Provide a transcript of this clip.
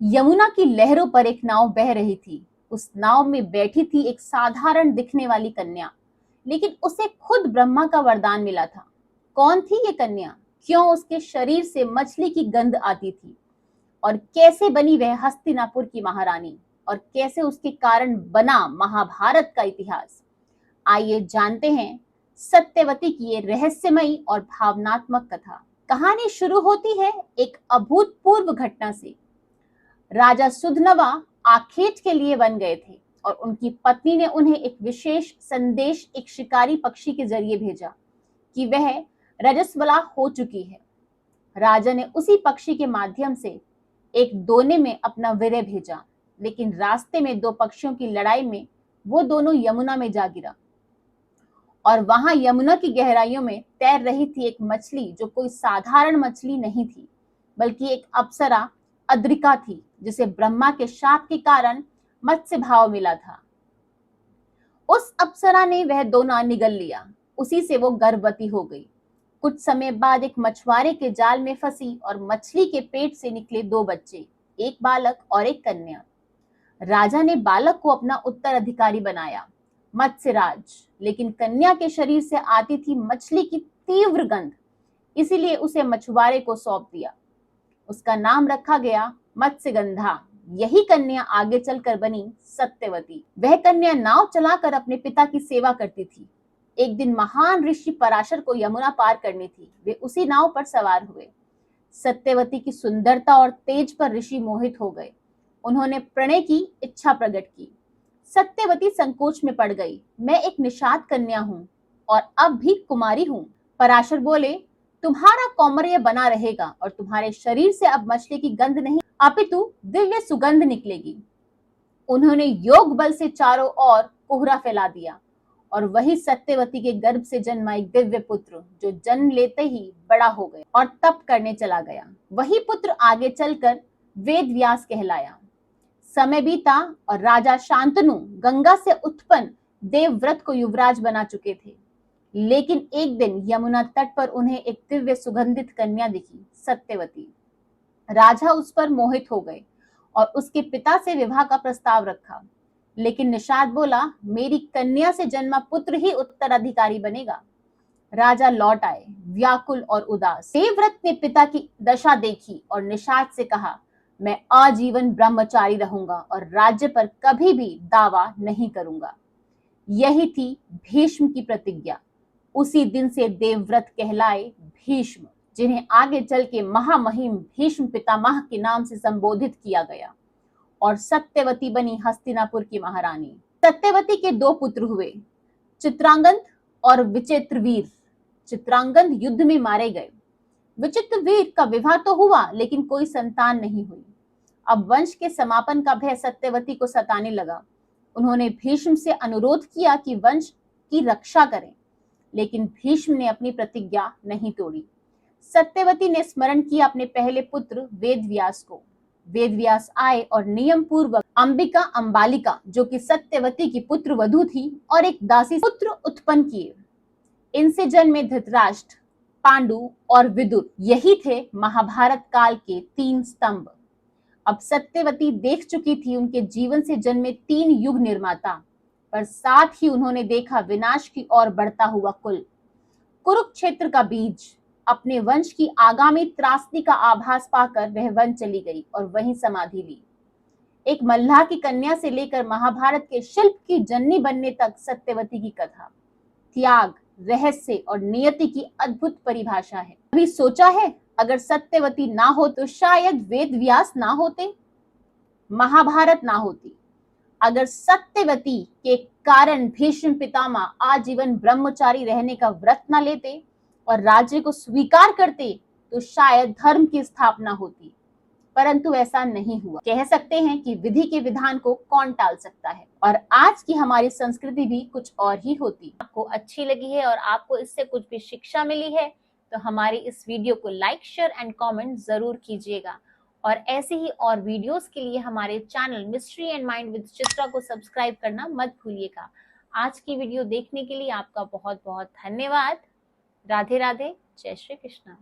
यमुना की लहरों पर एक नाव बह रही थी। उस नाव में बैठी थी एक साधारण दिखने वाली कन्या, लेकिन उसे खुद ब्रह्मा का वरदान मिला था। कौन थी ये कन्या? क्यों उसके शरीर से मछली की गंध आती थी? और कैसे बनी वह हस्तिनापुर की महारानी? और कैसे उसके कारण बना महाभारत का इतिहास? आइए जानते हैं सत्यवती की ये रहस्यमयी और भावनात्मक कथा। कहानी शुरू होती है एक अभूतपूर्व घटना से। राजा सुधनवा आखेट के लिए बन गए थे और उनकी पत्नी ने उन्हें एक विशेष संदेश एक शिकारी पक्षी के जरिए भेजा कि वह रजस्वला हो चुकी है। राजा ने उसी पक्षी के माध्यम से एक दोने में अपना वीर्य भेजा, लेकिन रास्ते में दो पक्षियों की लड़ाई में वो दोनों यमुना में जा गिरा। और वहां यमुना की गहराइयों में तैर रही थी एक मछली जो कोई साधारण मछली नहीं थी, बल्कि एक अप्सरा अद्रिका थी, जिसे ब्रह्मा के शाप के कारण मत्स्य भाव मिला था। उस अप्सरा ने वह दोना निगल लिया। उसी से वो गर्भवती हो गई। कुछ समय बाद एक मछुआरे के जाल में फंसी और मछली के पेट से निकले दो बच्चे, एक बालक और एक कन्या। राजा ने बालक को अपना उत्तराधिकारी बनाया, मत्स्यराज, लेकिन कन्या के शरीर से आती थी मछली की तीव्र गंध, इसीलिए उसे मछुआरे को सौंप दिया। उसका नाम रखा गया मत्स्यगंधा। यही कन्या आगे चलकर बनी सत्यवती। वह कन्या नाव चलाकर अपने पिता की सेवा करती थी। एक दिन महान ऋषि पराशर को यमुना पार करनी थी। वे उसी नाव पर सवार हुए। सत्यवती की सुंदरता और तेज पर ऋषि मोहित हो गए। उन्होंने प्रणय की इच्छा प्रकट की। सत्यवती संकोच में पड़ गई। मैं एक निषाद कन्या हूँ और अब भी कुमारी हूँ। पराशर बोले, तुम्हारा कौमार्य बना रहेगा और तुम्हारे शरीर से अब मछली की गंध नहीं अपितु दिव्य सुगंध निकलेगी। उन्होंने योग बल से चारों ओर कोहरा फैला दिया और वही सत्यवती के गर्भ से जन्मा एक दिव्य पुत्र, जो जन्म लेते ही बड़ा हो गया और तप करने चला गया। वही पुत्र आगे चलकर वेद व्यास कहलाया। समय बीता और राजा शांतनु गंगा से उत्पन्न देवव्रत को युवराज बना चुके थे। लेकिन एक दिन यमुना तट पर उन्हें एक दिव्य सुगंधित कन्या दिखी, सत्यवती। राजा उस पर मोहित हो गए और उसके पिता से विवाह का प्रस्ताव रखा। लेकिन निषाद बोला, मेरी कन्या से जन्मा पुत्र ही उत्तराधिकारी बनेगा। राजा लौट आए, व्याकुल और उदास। देवव्रत ने पिता की दशा देखी और निषाद से कहा, मैं आजीवन ब्रह्मचारी रहूंगा और राज्य पर कभी भी दावा नहीं करूंगा। यही थी भीष्म की प्रतिज्ञा। उसी दिन से देवव्रत कहलाए भीष्म, जिन्हें आगे चल के महामहिम भीष्म पितामह के नाम से संबोधित किया गया। और सत्यवती बनी हस्तिनापुर की महारानी। सत्यवती के दो पुत्र हुए, चित्रांगद और विचित्रवीर। चित्रांगद युद्ध में मारे गए। विचित्रवीर का विवाह तो हुआ, लेकिन कोई संतान नहीं हुई। अब वंश के समापन का भय सत्यवती को सताने लगा। उन्होंने भीष्म से अनुरोध किया कि वंश की रक्षा करें, लेकिन भीष्म ने अपनी प्रतिज्ञा नहीं तोड़ी। सत्यवती ने स्मरण किया अपने पहले पुत्र वेदव्यास को। वेदव्यास आए और नियम पूर्वक अंबिका अंबालिका, जो कि सत्यवती की पुत्र वधु थी, और एक दासी पुत्र उत्पन्न किए। इनसे जन्मे धृतराष्ट्र, पांडु और विदुर। यही थे महाभारत काल के तीन स्तंभ। अब सत्यवती देख चुकी थी उनके जीवन से जन्मे तीन युग निर्माता, पर साथ ही उन्होंने देखा विनाश की ओर बढ़ता हुआ कुल। कुरुक्षेत्र का बीज। अपने वंश की आगामी त्रासदी का आभास पाकर वह वन चली गई और वहीं समाधि ली। एक मल्लाह की कन्या से लेकर महाभारत के शिल्प की जननी बनने तक सत्यवती की कथा त्याग, रहस्य और नियति की अद्भुत परिभाषा है। कभी सोचा है, अगर सत्यवती ना हो तो शायद वेद व्यास ना होते, महाभारत ना होती। अगर सत्यवती के कारण भीष्म पितामह आजीवन ब्रह्मचारी रहने का व्रत न लेते और राज्य को स्वीकार करते, तो शायद धर्म की स्थापना होती। परंतु ऐसा नहीं हुआ। कह सकते हैं कि विधि के विधान को कौन टाल सकता है। और आज की हमारी संस्कृति भी कुछ और ही होती। आपको अच्छी लगी है और आपको इससे कुछ भी शिक्षा मिली है, तो हमारी इस वीडियो को लाइक, शेयर एंड कमेंट जरूर कीजिएगा। और ऐसे ही और वीडियोस के लिए हमारे channel mystery and mind with Chitra को सब्सक्राइब करना मत भूलिएगा। आज की वीडियो देखने के लिए आपका बहुत बहुत धन्यवाद। राधे राधे, जय श्री कृष्णा।